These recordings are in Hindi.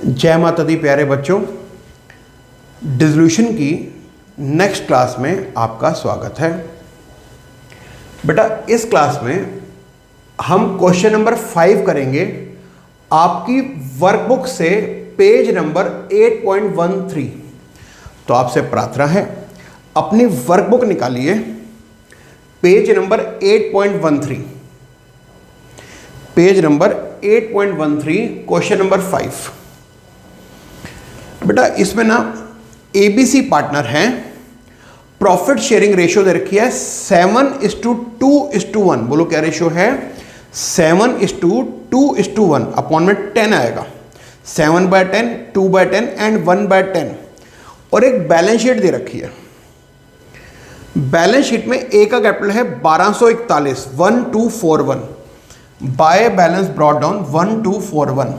जय माता दी प्यारे बच्चों, डिसोल्यूशन की नेक्स्ट क्लास में आपका स्वागत है। बेटा इस क्लास में हम क्वेश्चन नंबर 5 करेंगे आपकी वर्कबुक से, पेज नंबर 8.13। तो आपसे प्रार्थना है अपनी वर्कबुक निकालिए, page number 8.13, page number 8.13, question number 5। बेटा इसमें ना एबीसी पार्टनर हैं, प्रॉफिट शेयरिंग रेशियो दे रखी है 7:2:1। बोलो क्या रेशियो है? 7:2:1 अपॉन में 10 आएगा। 7/10, 2/10 एंड 1/10। और एक बैलेंस शीट दे रखी है। बैलेंस शीट में ए का कैपिटल है 1241, 1241, by balance brought down 1241।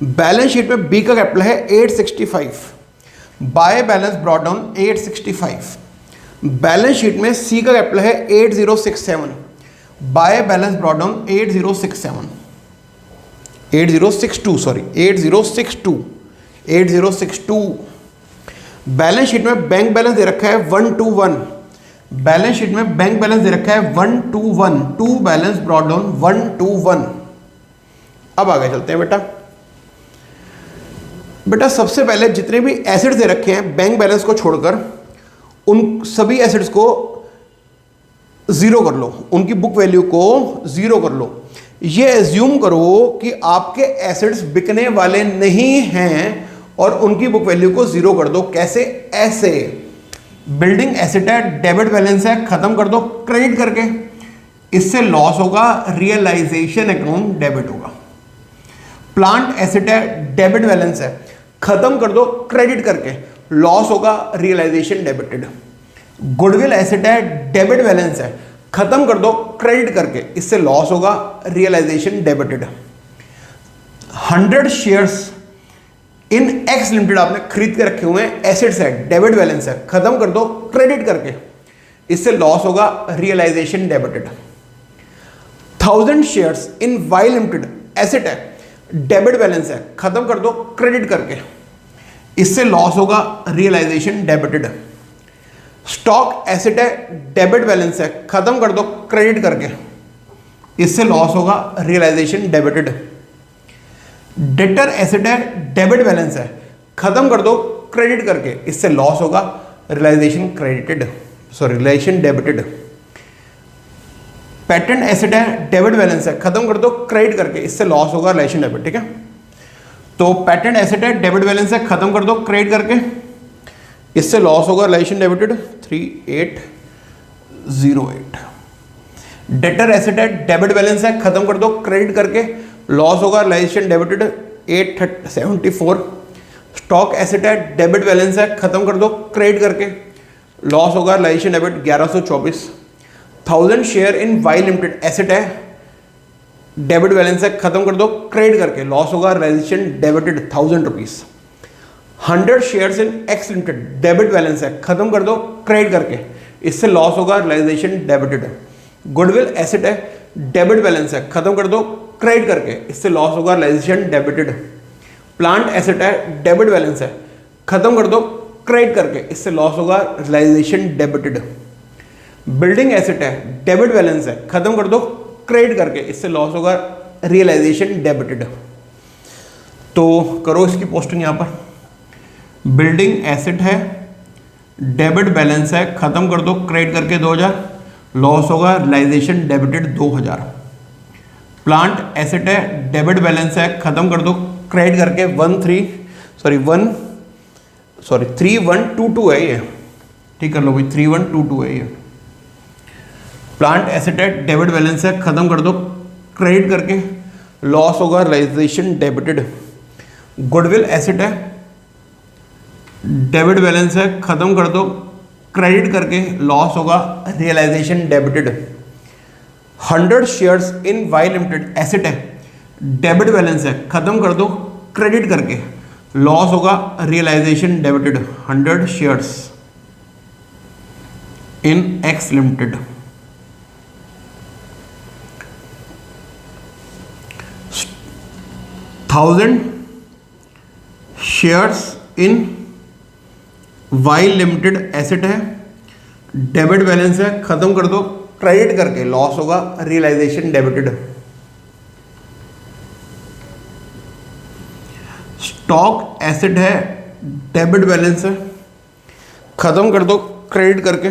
Balance sheet में बी का कैपिटल है 865, by balance brought down 865। Balance sheet में सी का कैपिटल है 8067, by balance brought down 8067, 8062। Balance sheet में बैंक बैलेंस दे रखा है 121। बैलेंस शीट में बैंक बैलेंस दे रखा है 121, टू बैलेंस ब्रॉट डाउन 121। अब आगे चलते हैं बेटा सबसे पहले जितने भी एसेट्स दे रखे हैं बैंक बैलेंस को छोड़कर, उन सभी एसेट्स को जीरो कर लो, उनकी बुक वैल्यू को जीरो कर लो। ये एज्यूम करो कि आपके एसेट्स बिकने वाले नहीं हैं और उनकी बुक वैल्यू को जीरो कर दो। कैसे? ऐसे, बिल्डिंग एसेट है, डेबिट बैलेंस है, खत्म कर दो क्रेडिट करके, इससे लॉस होगा, रियलाइजेशन अकाउंट डेबिट होगा। प्लांट एसेट है, डेबिट बैलेंस है, खत्म कर दो क्रेडिट करके, लॉस होगा, रियलाइजेशन डेबिटेड। गुडविल एसेट है, डेबिट बैलेंस है, खत्म कर दो क्रेडिट करके, इससे लॉस होगा, realisation debited. 100 shares in X limited आपने खरीद के रखे हुए हैं, एसेट्स है, डेबिट बैलेंस है, खत्म कर दो क्रेडिट करके, इससे लॉस होगा, realisation debited. 1000 shares in Y limited, asset है, डेबिट बैलेंस है, खत्म कर दो क्रेडिट करके, इससे लॉस होगा, रियलाइजेशन डेबिटेड। स्टॉक एसेट है, डेबिट बैलेंस है, खत्म कर दो क्रेडिट करके, इससे लॉस होगा, रियलाइजेशन डेबिटेड। डेटर एसेट है, डेबिट बैलेंस है, खत्म कर दो क्रेडिट करके, इससे लॉस होगा, रियलाइजेशन डेबिटेड। पेटेंट एसेट है, डेबिट बैलेंस है, खत्म कर दो क्रेडिट करके, इससे लॉस होगा, रिलेशन डेबिट। ठीक है, तो पेटेंट एसेट है, डेबिट बैलेंस है, खत्म कर दो क्रेडिट करके, इससे लॉस होगा, रिलेशन डेबिटेड 3808। डेटर एसेट है, डेबिट बैलेंस है, खत्म कर दो क्रेडिट करके, लॉस होगा, रिलेशन डेबिटेड 874। स्टॉक एसेट है, डेबिट बैलेंस है, खत्म कर दो क्रेडिट करके, लॉस होगा, relation debit 1124। 1000 share in Y limited, asset है, डेबिट बैलेंस है, खत्म कर दो क्रेडिट करके, लॉस होगा, realisation debited 1000 rupees. 100 shares in X limited, debit balance है, खत्म कर दो क्रेडिट करके, इससे लॉस होगा, रियलाइजेशन डेबिटेड। गुडविल एसेट है, डेबिट बैलेंस है, खत्म कर दो क्रेडिट करके, इससे लॉस होगा, रियलाइजेशन डेबिटेड। प्लांट एसेट है, डेबिट बैलेंस है, खत्म कर दो क्रेडिट करके, इससे लॉस होगा, रियलाइजेशन डेबिटेड। बिल्डिंग एसेट है, डेबिट बैलेंस है, खत्म कर दो क्रेडिट करके, इससे लॉस होगा, रियलाइजेशन डेबिटेड। तो करो इसकी पोस्टिंग यहां पर। बिल्डिंग एसेट है, डेबिट बैलेंस है, खत्म कर दो क्रेडिट करके 2000, लॉस होगा, रियलाइजेशन डेबिटेड 2000। प्लांट एसेट है, डेबिट बैलेंस है, खत्म कर दो क्रेडिट करके 3122 है ये, ठीक कर लो भाई, 3122 है ये। प्लांट एसेट है, डेबिट बैलेंस है, खत्म कर दो क्रेडिट करके, लॉस होगा, रियलाइजेशन डेबिटेड। गुडविल एसेट है, डेबिट बैलेंस है, खत्म कर दो क्रेडिट करके, लॉस होगा, realisation debited. 100 shares in Y limited, asset है, डेबिट बैलेंस है, खत्म कर दो क्रेडिट करके, लॉस होगा, realisation debited. 100 shares in X limited, 1000 shares in Y limited asset है, डेबिट बैलेंस है, खत्म कर दो क्रेडिट करके, लॉस होगा, रियलाइजेशन डेबिटेड। स्टॉक एसेट है, डेबिट बैलेंस है, खत्म कर दो क्रेडिट करके,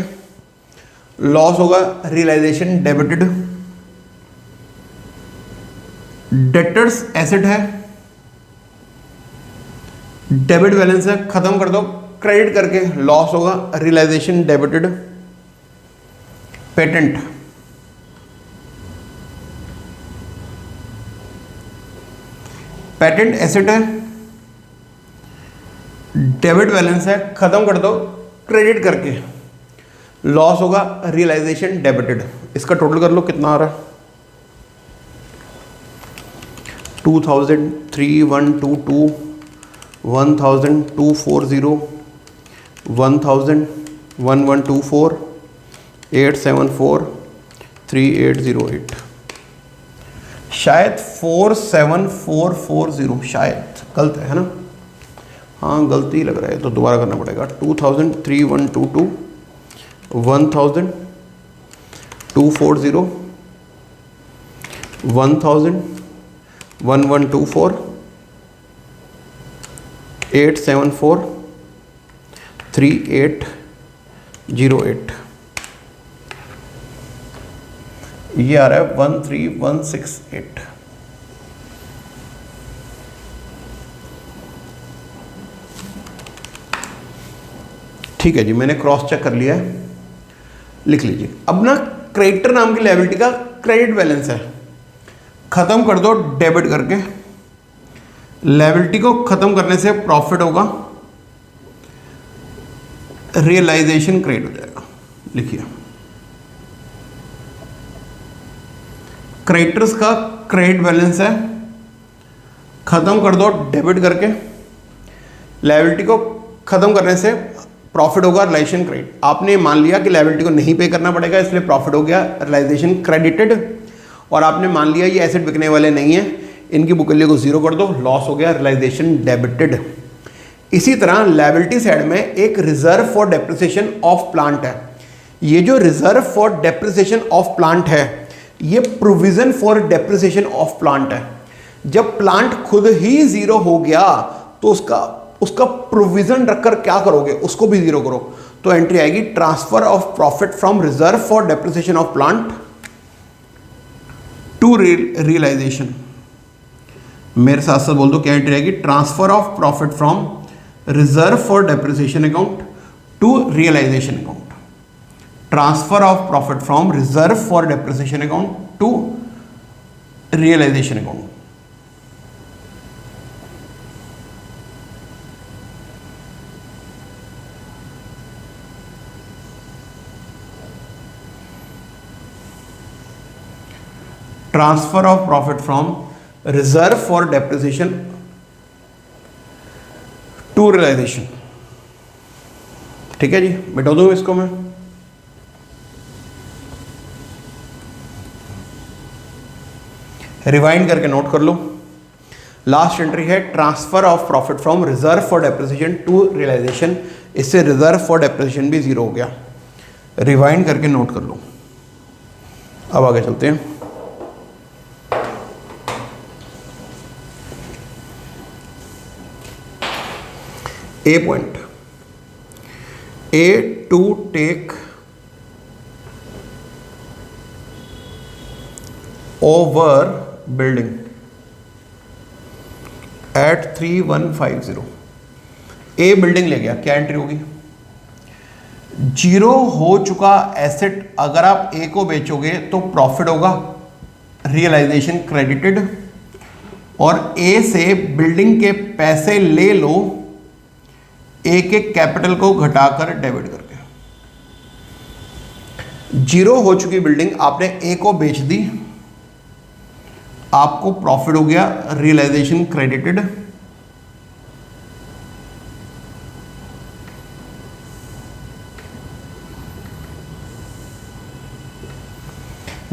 लॉस होगा, रियलाइजेशन डेबिटेड। डेटर्स एसेट है, डेबिट बैलेंस है, खत्म कर दो क्रेडिट करके, लॉस होगा, realisation debited. Patent patent asset है, डेबिट बैलेंस है, खत्म कर दो क्रेडिट करके, लॉस होगा, रियलाइजेशन डेबिटेड। इसका टोटल कर लो कितना आ रहा है, 2322, 1240, 1124, 874, 3808, शायद 47440, शायद गलत है ना, हाँ गलती लग रहा है, तो दोबारा करना पड़ेगा। 2322, 1000, 240, 1000, 1124, 874, 3808, ये आ रहा है 13168। ठीक है जी, मैंने क्रॉस चेक कर लिया है, लिख लीजिए। अब ना क्रेडिटर नाम की लायबिलिटी का क्रेडिट बैलेंस है, खत्म कर दो डेबिट करके, लायबिलिटी को खत्म करने से प्रॉफिट होगा, रियलाइजेशन क्रेडिट हो जाएगा। लिखिए क्रेडिटर्स का क्रेडिट बैलेंस है, खत्म कर दो डेबिट करके, लायबिलिटी को खत्म करने से प्रॉफिट होगा, रियलाइजेशन क्रेडिट। आपने मान लिया कि लायबिलिटी को नहीं पे करना पड़ेगा, इसलिए प्रॉफिट हो गया, रियलाइजेशन क्रेडिटेड। और आपने मान लिया ये एसेट बिकने वाले नहीं है, इनकी बुक वैल्यू को जीरो कर दो, लॉस हो गया, रियलाइजेशन डेबिटेड। इसी तरह लायबिलिटी साइड में एक reserve for depreciation of plant है। ये जो reserve for depreciation of plant है, ये provision for depreciation of plant है। जब प्लांट खुद ही जीरो हो गया तो उसका प्रोविजन रखकर क्या करोगे, उसको भी जीरो करो। तो एंट्री आएगी transfer of profit from reserve for depreciation of plant to realisation. मेरे साथ साथ बोल दो क्या एंट्री आएगी, transfer of profit from reserve for depreciation account to realisation account. Transfer of profit from reserve for depreciation account to realisation account. Transfer of profit from reserve for depreciation to realisation. ठीक है जी, मिटा दूं इसको मैं। रिवाइंड करके नोट कर लो। लास्ट एंट्री है transfer of profit from reserve for depreciation to realisation. इससे रिजर्व फॉर डेप्रिसिएशन भी जीरो हो गया। रिवाइंड करके नोट कर लो। अब आगे चलते हैं। A point, A to take over building at 3150। A building ले गया, क्या एंट्री होगी, जीरो हो चुका एसेट अगर आप ए को बेचोगे तो प्रॉफिट होगा, रियलाइजेशन क्रेडिटेड। और ए से बिल्डिंग के पैसे ले लो, ए के कैपिटल को घटाकर डेबिट करके। जीरो हो चुकी बिल्डिंग आपने ए को बेच दी, आपको प्रॉफिट हो गया, रियलाइजेशन क्रेडिटेड।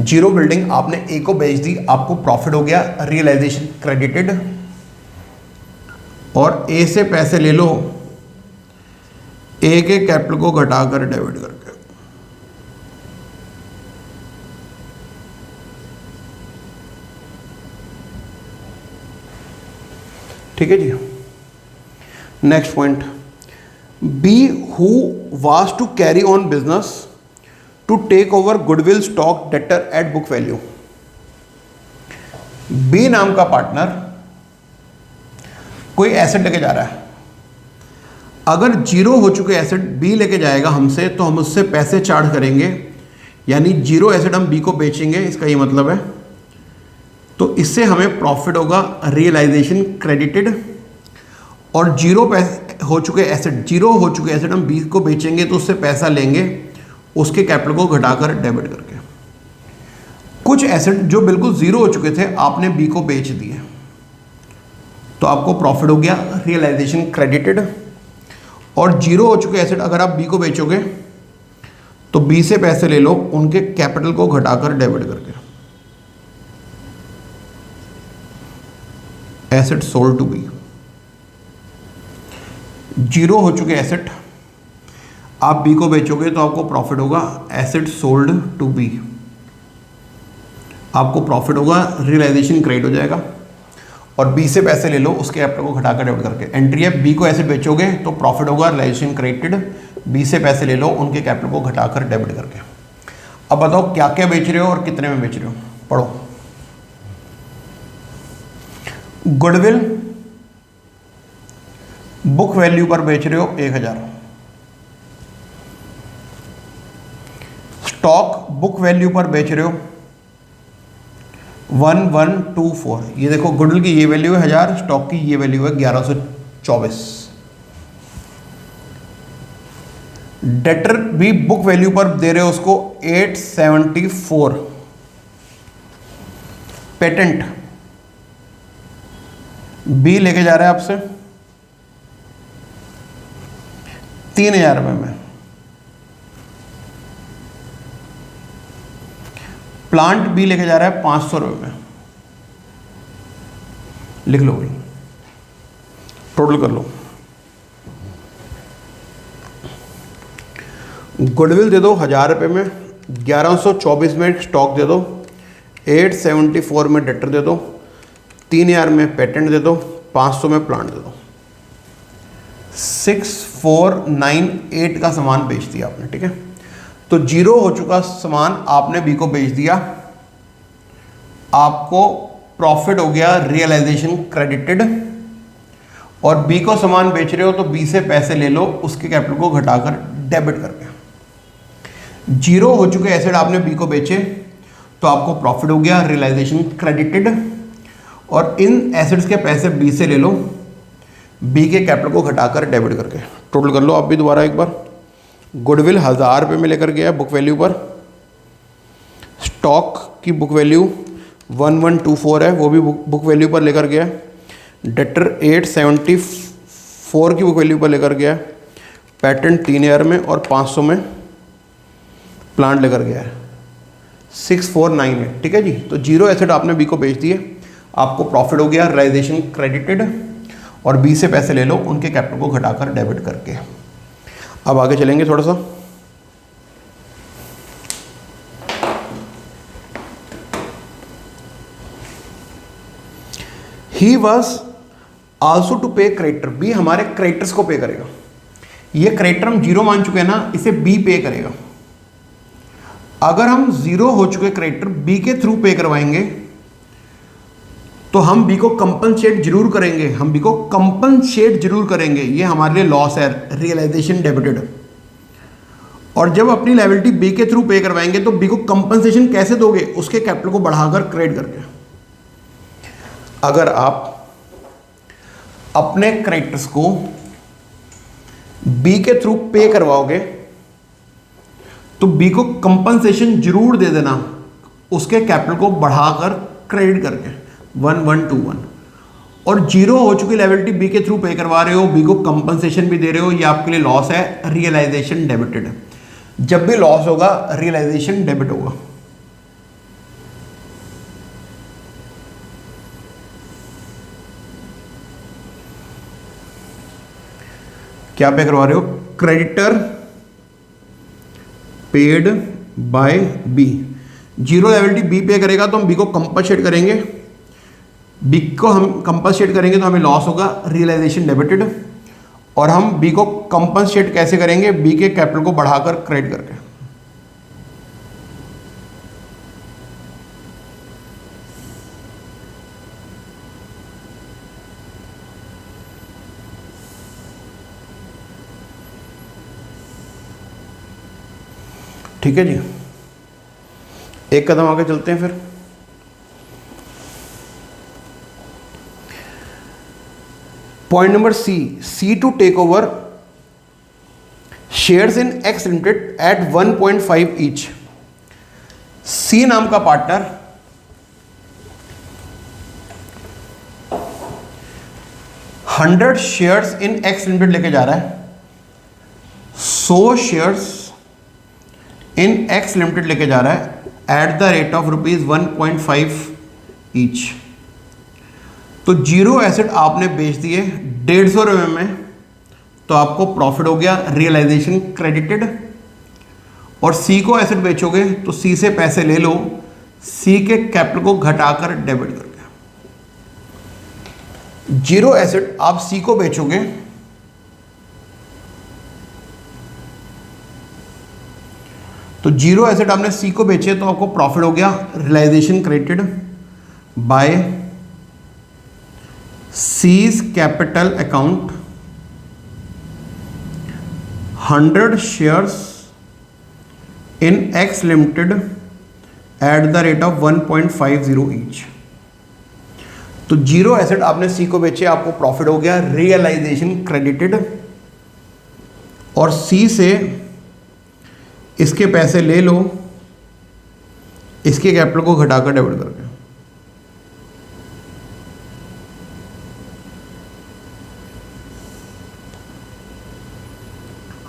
जीरो बिल्डिंग आपने ए को बेच दी, आपको प्रॉफिट हो गया, रियलाइजेशन क्रेडिटेड। और ए से पैसे ले लो, ए के कैपिटल को घटाकर डेबिट करके। ठीक है जी। Next point, B who was to carry on business to take over goodwill stock debtor at book value. B नाम का पार्टनर कोई एसेट लेके जा रहा है, अगर जीरो हो चुके एसेट बी लेके जाएगा हमसे तो हम उससे पैसे चार्ज करेंगे, यानी जीरो एसेट हम बी को बेचेंगे, इसका ये मतलब है। तो इससे हमें प्रॉफिट होगा, रियलाइजेशन क्रेडिटेड। और जीरो हो चुके एसेट हम बी को बेचेंगे तो उससे पैसा लेंगे, उसके कैपिटल को घटाकर डेबिट करके। कुछ एसेट जो बिल्कुल जीरो हो चुके थे आपने बी को बेच दिए, तो आपको प्रॉफिट हो गया, रियलाइजेशन क्रेडिटेड। और जीरो हो चुके एसेट अगर आप बी को बेचोगे तो बी से पैसे ले लो, उनके कैपिटल को घटाकर डेबिट करके। Asset sold to B. Zero हो चुके एसेट आप बी को बेचोगे तो आपको प्रॉफिट होगा, एसेट सोल्ड टू बी, आपको प्रॉफिट होगा, रियलाइजेशन क्रेडिट हो जाएगा। और बी से पैसे ले लो, उसके कैपिटल को घटाकर डेबिट करके। एंट्री है, बी को एसेट बेचोगे तो प्रॉफिट होगा, रियलाइजेशन क्रेडिटेड। बी से पैसे ले लो, उनके कैपिटल को घटाकर डेबिट करके। अब बताओ क्या क्या बेच रहे हो और कितने में बेच रहे हो, पढ़ो। गुडविल बुक वैल्यू पर बेच रहे हो 1000। स्टॉक बुक वैल्यू पर बेच रहे हो 1124। ये देखो गुडविल की ये वैल्यू है 1000, स्टॉक की ये वैल्यू है 1124। डेटर भी बुक वैल्यू पर दे रहे हो उसको 874। पेटेंट बी लेके जा रहा है आपसे 3000 रुपये में। प्लांट बी लेके जा रहा है 500 रुपये में। लिख लो भाई, टोटल कर लो। गुडविल दे दो 1000 रुपये में, 1124 में स्टॉक दे दो, 874 में डेटर दे दो, 3000 में पेटेंट दे दो, 500 में प्लांट दे दो। 6498 का सामान बेच दिया आपने। ठीक है, तो जीरो हो चुका सामान आपने बी को बेच दिया, आपको प्रॉफिट हो गया, रियलाइजेशन क्रेडिटेड। और बी को सामान बेच रहे हो तो बी से पैसे ले लो, उसके कैपिटल को घटाकर डेबिट करके। जीरो हो चुके एसेट आपने बी को बेचे तो आपको प्रॉफिट हो गया, रियलाइजेशन क्रेडिटेड। और इन एसेट्स के पैसे बी से ले लो, बी के कैपिटल को घटाकर डेबिट करके। टोटल कर लो आप भी दोबारा एक बार। गुडविल 1000 रुपये में लेकर गया बुक वैल्यू पर, स्टॉक की बुक वैल्यू 1124 है, वो भी बुक वैल्यू पर लेकर गया। डेटर 874 की बुक वैल्यू पर लेकर गया। पेटेंट 3000 में और 500 में प्लांट लेकर गया है 6498। ठीक है जी, तो जीरो एसेट आपने बी को बेच दिए, आपको प्रॉफिट हो गया, रियलाइजेशन क्रेडिटेड। और बी से पैसे ले लो, उनके कैपिटल को घटाकर डेबिट करके। अब आगे चलेंगे थोड़ा सा। ही वॉज आल्सो टू पे क्रेडिटर, बी हमारे क्रेडिटर्स को पे करेगा। ये क्रेडिटर हम जीरो मान चुके हैं ना, इसे बी पे करेगा। अगर हम जीरो हो चुके क्रेडिटर बी के थ्रू पे करवाएंगे तो हम बी को कंपनसेट जरूर करेंगे, ये हमारे लिए लॉस है, रियलाइजेशन डेबिटेड। और जब अपनी लायबिलिटी बी के थ्रू पे करवाएंगे तो बी को कंपनसेशन कैसे दोगे, उसके कैपिटल को बढ़ाकर क्रेडिट करके। अगर आप अपने क्रेडिटर्स को बी के थ्रू पे करवाओगे तो बी को कंपनसेशन जरूर दे देना, उसके कैपिटल को बढ़ाकर क्रेडिट करके 1121। और जीरो हो चुकी लायबिलिटी बी के थ्रू पे करवा रहे हो, बी को कंपनसेशन भी दे रहे हो, ये आपके लिए लॉस है, रियलाइजेशन डेबिटेड। जब भी लॉस होगा रियलाइजेशन डेबिट होगा। क्या पे करवा रहे हो, creditor paid by B, zero liability B pay करेगा तो हम बी को कंपनसेट करेंगे, बी को हम कंपनसेट करेंगे तो हमें लॉस होगा रियलाइजेशन डेबिटेड, और हम बी को कंपनसेट कैसे करेंगे, बी के कैपिटल को बढ़ाकर क्रेडिट करके। ठीक है जी, एक कदम आगे चलते हैं फिर। Point number C to take over shares in X limited at 1.5 each. C नाम का partner 100 shares in X limited लेके जा रहा है, 100 शेयर्स इन एक्स लिमिटेड लेके जा रहा है eight the rate of ₹1.5 each. तो जीरो एसेट आपने बेच दिए 150 रुपये में, तो आपको प्रॉफिट हो गया, रियलाइजेशन क्रेडिटेड। और सी को एसेट बेचोगे तो सी से पैसे ले लो, सी के कैपिटल को घटाकर डेबिट करके। जीरो एसेट आप सी को बेचोगे तो जीरो एसेट आपने सी को बेचे तो आपको प्रॉफिट हो गया, realisation credited by C's capital account 100 shares in X limited at the rate of 1.50 each. तो जीरो एसेट आपने सी को बेचे, आपको प्रॉफिट हो गया, रियलाइजेशन क्रेडिटेड, और सी से इसके पैसे ले लो, इसके कैपिटल को घटाकर डेबिट करके।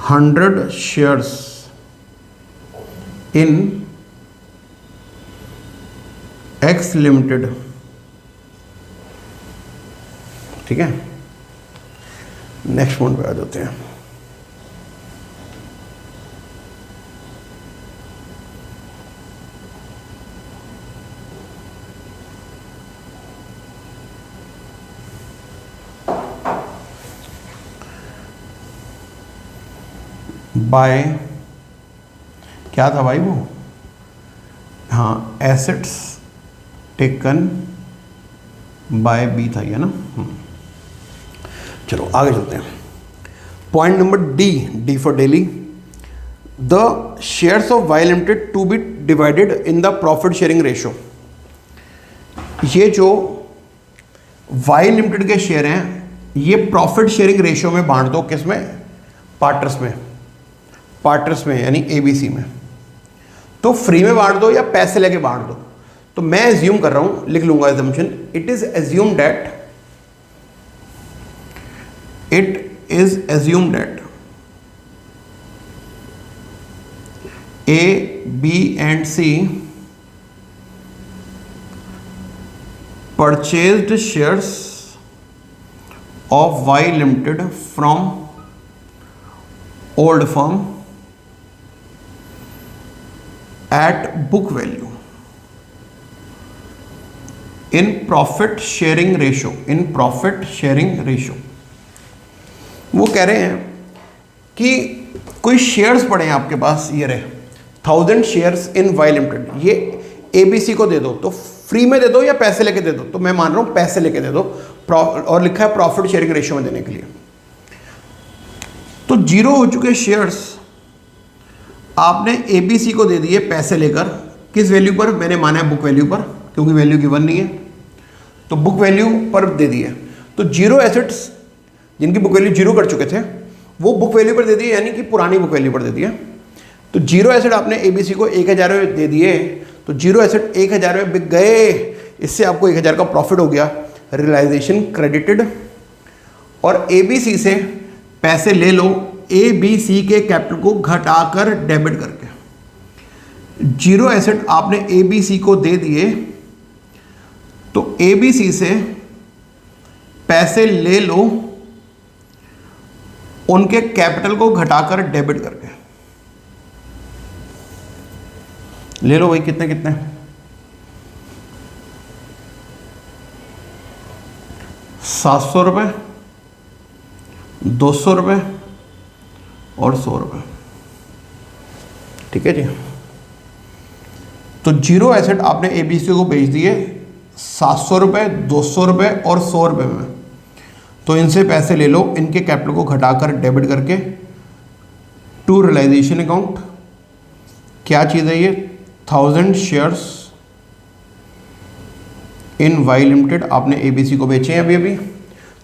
$100 शेयर्स इन एक्स लिमिटेड। ठीक है, नेक्स्ट पॉइंट पे आ जाते हैं। बाय क्या था भाई वो, हाँ, एसेट्स टेकन बाय बी था ये ना। चलो आगे चलते हैं। Point number D for Delhi, the shares of Y limited to be divided in the profit sharing ratio. ये जो वाई लिमिटेड के शेयर हैं ये प्रॉफिट शेयरिंग रेशियो में बांट दो, किसमें, पार्टनर्स में यानी एबीसी में। तो फ्री में बांट दो या पैसे लेके बांट दो। तो मैं एज्यूम कर रहा हूं, लिख लूंगा assumption, it is assume that A, B and C purchased shares of Y Limited from old firm at book value in profit sharing ratio, वो कह रहे हैं कि कोई शेयर्स पड़े हैं आपके पास, ये रहे 1000 शेयर्स इन वाई लिमिटेड, ये एबीसी को दे दो, तो फ्री में दे दो या पैसे लेके दे दो। तो मैं मान रहा हूं पैसे लेके दे दो, और लिखा है प्रॉफिट शेयरिंग रेशियो में देने के लिए। तो जीरो हो चुके शेयर्स आपने एबीसी को दे दिए पैसे लेकर, किस वैल्यू पर, मैंने माना है बुक वैल्यू पर, क्योंकि वैल्यू गिवन नहीं है, तो बुक वैल्यू पर दे दिए। तो जीरो एसेट्स जिनकी बुक वैल्यू जीरो कर चुके थे वो बुक वैल्यू पर दे दिए, यानी कि पुरानी बुक वैल्यू पर दे दिए। तो जीरो एसेट आपने एबीसी को 1000 रुपये दे दिए, तो जीरो एसेट 1000 रुपये बिक गए, इससे आपको 1000 का प्रॉफिट हो गया, रियलाइजेशन क्रेडिटेड। और एबीसी से पैसे ले लो, एबीसी के कैपिटल को घटाकर डेबिट करके। जीरो एसेट आपने एबीसी को दे दिए, तो एबीसी से पैसे ले लो उनके कैपिटल को घटाकर डेबिट करके। ले लो भाई, कितने कितने, 700 रुपये, 200 रुपये और 100 रुपये। ठीक है जी। तो जीरो एसेट आपने एबीसी को बेच दिए 700 रुपये, 200 रुपये और 100 रुपये में। तो इनसे पैसे ले लो, इनके कैपिटल को घटाकर डेबिट करके टू रियलाइजेशन अकाउंट। क्या चीज़ है ये? 1000 शेयर्स इन वाई लिमिटेड आपने एबीसी को बेचे हैं अभी अभी।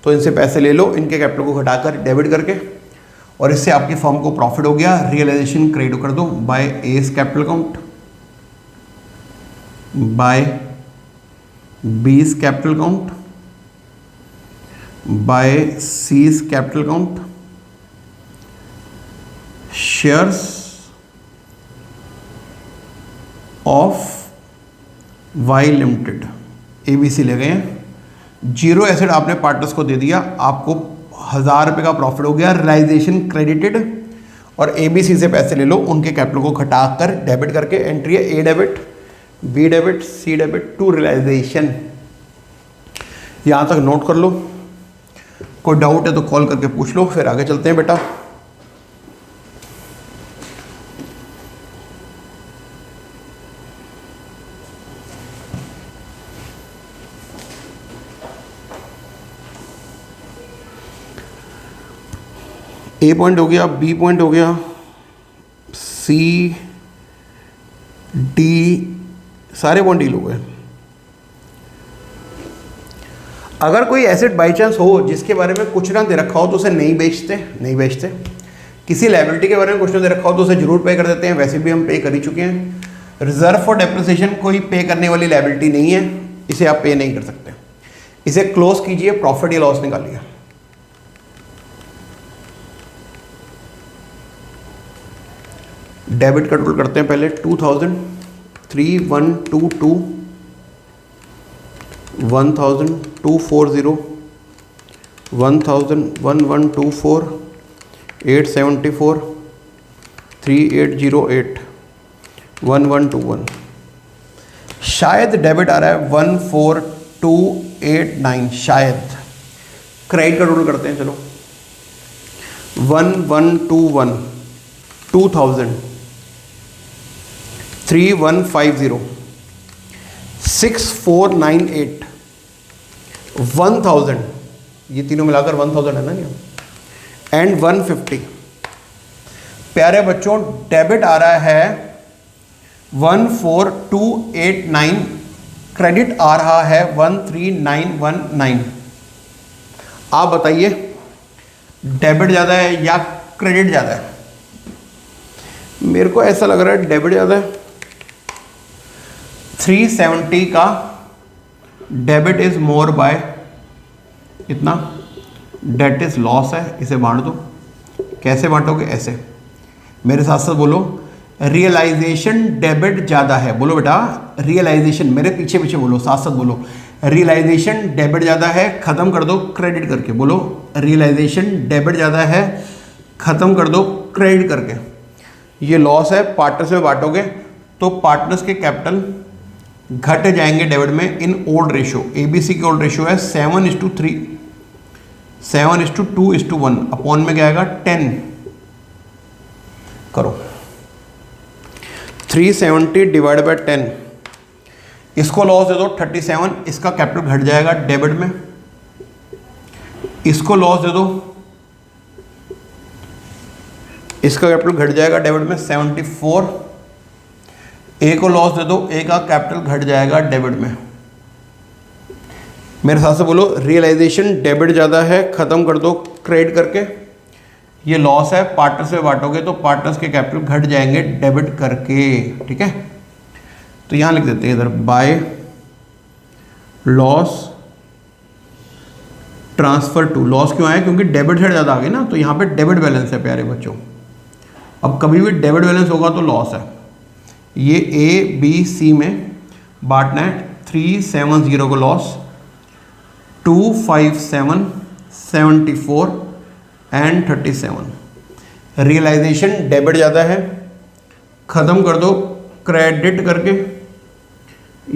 तो इनसे पैसे ले लो, इनके कैपिटल को घटाकर डेबिट करके, और इससे आपकी फर्म को प्रॉफिट हो गया। रियलाइजेशन क्रेडिट कर दो by A's capital account, by B's capital account, by C's capital account, shares of Y limited ABC ले गए हैं। जीरो एसेट आपने पार्टनर्स को दे दिया, आपको 1000 रुपये का प्रॉफिट हो गया, रियलाइजेशन क्रेडिटेड। और एबीसी से पैसे ले लो, उनके कैपिटल को घटाकर डेबिट करके। एंट्री है A debit, B debit, C debit to realisation. यहाँ तक नोट कर लो, कोई डाउट है तो कॉल करके पूछ लो, फिर आगे चलते हैं बेटा। ए पॉइंट हो गया, बी पॉइंट हो गया, सी डी सारे पॉइंट डील हो गए। अगर कोई एसेट बाई चांस हो जिसके बारे में कुछ ना दे रखा हो तो उसे नहीं बेचते। किसी लायबिलिटी के बारे में कुछ ना दे रखा हो तो उसे जरूर पे कर देते हैं, वैसे भी हम पे कर ही चुके हैं। रिजर्व फॉर डेप्रिसिएशन कोई पे करने वाली लायबिलिटी नहीं है, इसे आप पे नहीं कर सकते। इसे क्लोज कीजिए, प्रॉफिट या लॉस निकालिए। डेबिट का टोटल करते हैं पहले 2000, 3122, 1240, 1124, 874, 3808, 1121। शायद डेबिट आ रहा है 14289, शायद। क्रेडिट का टोटल करते हैं, चलो 1121, 2000, 3150, 6498, 1000, ये तीनों मिलाकर 1000 है ना ये, एंड 150। प्यारे बच्चों, डेबिट आ रहा है 14289, क्रेडिट आ रहा है 13919। आप बताइए डेबिट ज़्यादा है या क्रेडिट ज़्यादा है? मेरे को ऐसा लग रहा है डेबिट ज़्यादा है। 370 का डेबिट इज मोर बाय इतना, डेट इज लॉस है, इसे बांट दो। कैसे बांटोगे? ऐसे। मेरे साथ साथ बोलो, रियलाइजेशन डेबिट ज़्यादा है। बोलो बेटा, रियलाइजेशन, मेरे पीछे पीछे बोलो, साथ साथ बोलो, रियलाइजेशन डेबिट ज़्यादा है, ख़त्म कर दो क्रेडिट करके। बोलो, रियलाइजेशन डेबिट ज़्यादा है, ख़त्म कर दो क्रेडिट करके। ये लॉस है, पार्टनर्स में बांटोगे तो पार्टनर्स के कैपिटल घट जाएंगे डेबिट में इन ओल्ड रेशियो। एबीसी की ओल्ड रेशियो है 7:3, 7:2:1, अपॉन में क्या आएगा 10। करो 370 डिवाइड बाय 10, इसको लॉस दे दो 37, इसका कैपिटल घट जाएगा डेबिट में। इसको लॉस दे दो, इसका कैपिटल घट जाएगा डेबिट में 74। ए को लॉस दे दो, ए का कैपिटल घट जाएगा डेबिट में। मेरे साथ से बोलो, रियलाइजेशन डेबिट ज़्यादा है, ख़त्म कर दो क्रेडिट करके। ये लॉस है, पार्टनर्स में बांटोगे तो पार्टनर्स के कैपिटल घट जाएंगे डेबिट करके। ठीक है, तो यहाँ लिख देते हैं इधर, by loss transfer to. Loss क्यों आया? क्योंकि डेबिट साइड ज़्यादा आ गई ना, तो यहाँ पे डेबिट बैलेंस है प्यारे बच्चों। अब कभी भी डेबिट बैलेंस होगा तो लॉस है। ये ए बी सी में बांटना है। 370 को लॉस, 257, 74, एंड 37। रियलाइजेशन डेबिट ज़्यादा है, ख़त्म कर दो क्रेडिट करके,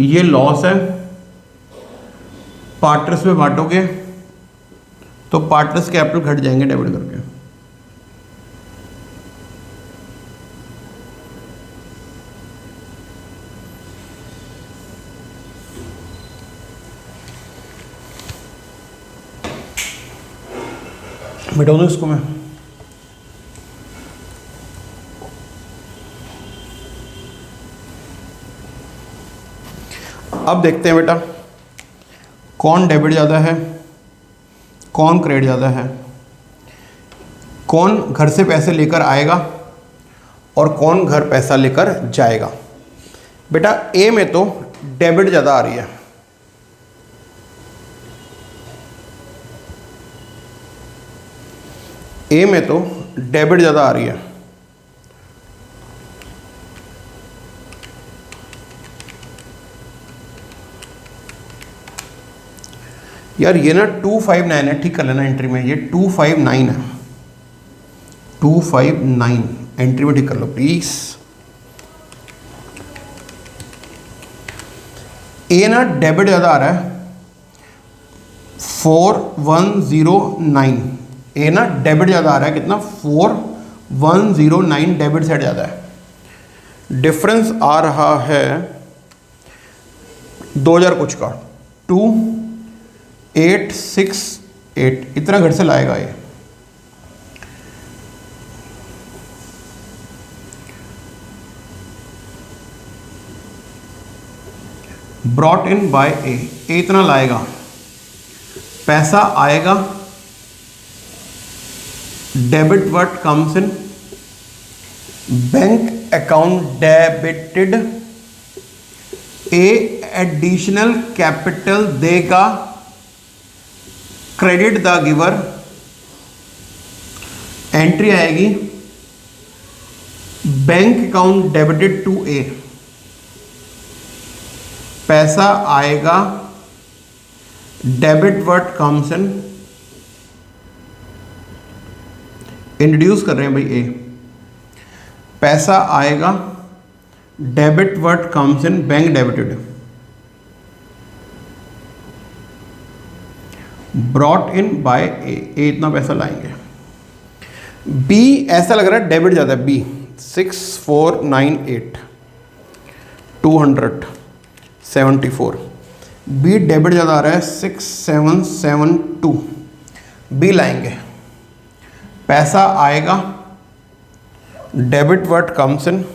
ये लॉस है, पार्टनर्स में बांटोगे तो पार्टनर्स कैपिटल घट जाएंगे डेबिट करके। मिटा दूँ इसको मैं। अब देखते हैं बेटा कौन डेबिट ज़्यादा है, कौन क्रेडिट ज़्यादा है, कौन घर से पैसे लेकर आएगा और कौन घर पैसा लेकर जाएगा। बेटा ए में तो डेबिट ज़्यादा आ रही है, ए में तो डेबिट ज़्यादा आ रही है। यार ये ना 259 है, ठीक कर लेना एंट्री में, ये 259 है, 259 एंट्री में ठीक कर लो प्लीज। ए ना डेबिट ज़्यादा आ रहा है 4109, ए ना डेबिट ज़्यादा आ रहा है कितना 4109 डेबिट साइड ज़्यादा है। डिफरेंस आ रहा है 2000 कुछ का 2868, इतना घर से लाएगा ये। ब्रॉट इन बाय ए इतना लाएगा, पैसा आएगा, debit what comes in, bank account debited, A additional capital देगा, क्रेडिट द गिवर, एंट्री आएगी bank account debited to A, पैसा आएगा, debit what comes in, introduce कर रहे हैं भाई ए, पैसा आएगा, debit what comes in, bank debited, brought in by A इतना पैसा लाएंगे। बी ऐसा लग रहा है डेबिट ज़्यादा है, बी 6498 274, बी डेबिट ज़्यादा आ रहा है 6772, बी लाएंगे, पैसा आएगा, डेबिट व्हाट कम्स इन,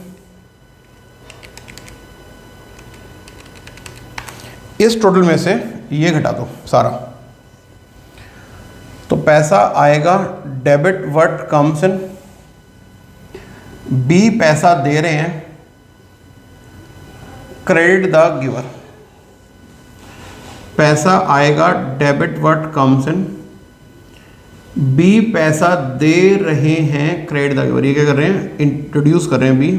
इस टोटल में से ये घटा दो सारा, तो पैसा आएगा, debit what comes in, B पैसा दे रहे हैं, क्रेडिट द गिवर, पैसा आएगा, debit what comes in, B पैसा दे रहे हैं, क्रेडिट द गिवर, ये क्या कर रहे हैं, इंट्रोड्यूस कर रहे हैं B,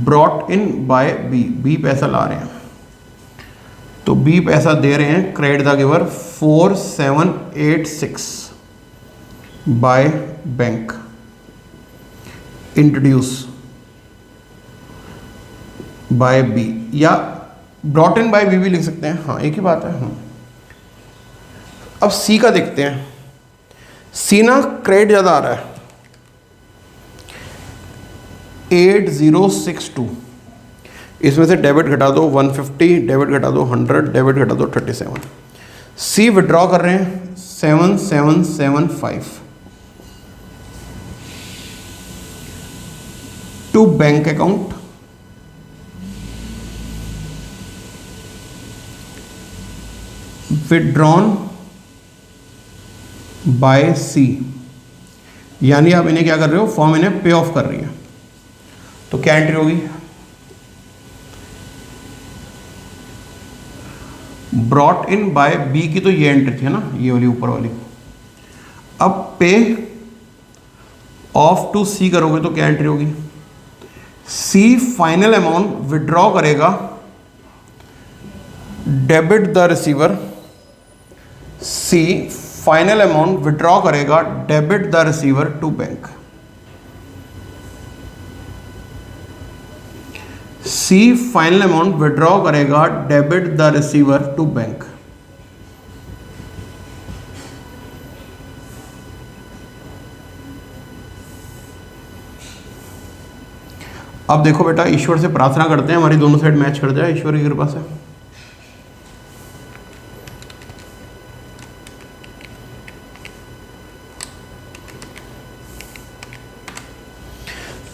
brought in by B, B पैसा ला रहे हैं, तो बी पैसा दे रहे हैं, credit the giver 4786 by bank, introduce by B, या ब्रॉट इन बाय बी भी लिख सकते हैं, हाँ एक ही बात है। अब सी का देखते हैं, सी ना क्रेडिट ज़्यादा आ रहा है 8062, इसमें से डेबिट घटा दो 150, डेबिट घटा दो 100, डेबिट घटा दो 37, सी विड्रॉ कर रहे हैं 7775 to bank account, withdrawn by C, यानी आप इन्हें क्या कर रहे हो, फॉर्म इन्हें पे ऑफ कर रही है, तो क्या एंट्री होगी, ब्रॉट इन बाय बी की तो ये एंट्री थी ना, ये वाली ऊपर वाली, अब पे ऑफ टू सी करोगे तो क्या एंट्री होगी, सी फाइनल अमाउंट विड्रॉ करेगा, debit the receiver, C final amount withdraw करेगा debit the receiver to bank. C final amount withdraw करेगा debit the receiver to bank. अब देखो बेटा, ईश्वर से प्रार्थना करते हैं हमारी दोनों साइड मैच कर जाए, ईश्वर की कृपा से।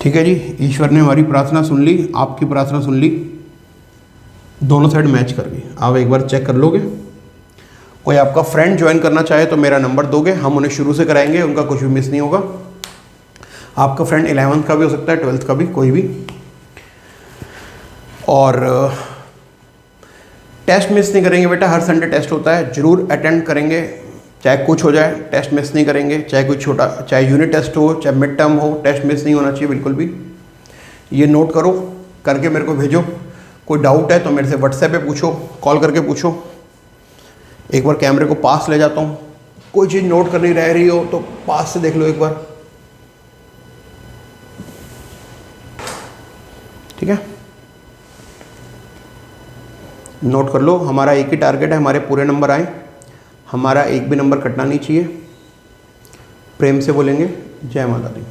ठीक है जी, ईश्वर ने हमारी प्रार्थना सुन ली, आपकी प्रार्थना सुन ली, दोनों साइड मैच कर गई। आप एक बार चेक कर लोगे। कोई आपका फ्रेंड ज्वाइन करना चाहे तो मेरा नंबर दोगे, हम उन्हें शुरू से कराएंगे, उनका कुछ भी मिस नहीं होगा। आपका फ्रेंड 11th का भी हो सकता है, 12th का भी, कोई भी। और टेस्ट मिस नहीं करेंगे बेटा, हर संडे टेस्ट होता है, जरूर अटेंड करेंगे, चाहे कुछ हो जाए टेस्ट मिस नहीं करेंगे। चाहे कोई छोटा, चाहे यूनिट टेस्ट हो, चाहे मिड टर्म हो, टेस्ट मिस नहीं होना चाहिए बिल्कुल भी। ये नोट करो, करके मेरे को भेजो। कोई डाउट है तो मेरे से व्हाट्सएप पे पूछो, कॉल करके पूछो। एक बार कैमरे को पास ले जाता हूँ, कोई चीज़ नोट करनी रह रही हो तो पास से देख लो एक बार, ठीक है। नोट कर लो, हमारा एक ही टारगेट है, हमारे पूरे नंबर आए, हमारा एक भी नंबर कटना नहीं चाहिए। प्रेम से बोलेंगे जय माता दी।